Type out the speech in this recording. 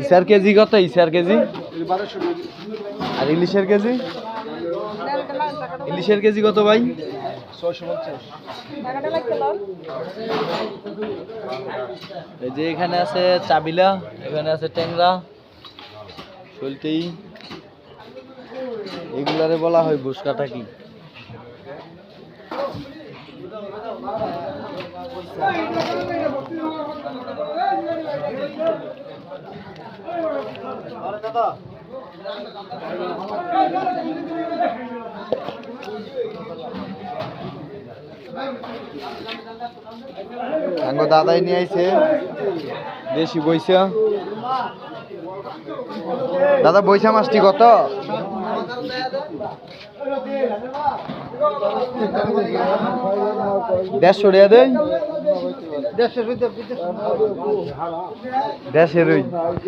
ইসার KG কত? ইসার KG আর ইলিশের KG? ইলিশের কেজি কত ভাই? 650 এই যে এখানে আছে চাবিলা, এখানে আছে ট্যাংরা, সলতেই, এগুলারে বলা হয় বুসকাটা। কি আঙ্গ দাদাই নিয়ে আইছে দেশি বইসা। দাদা বইসা মাছটি কত? 150 টাকা দেয়। 150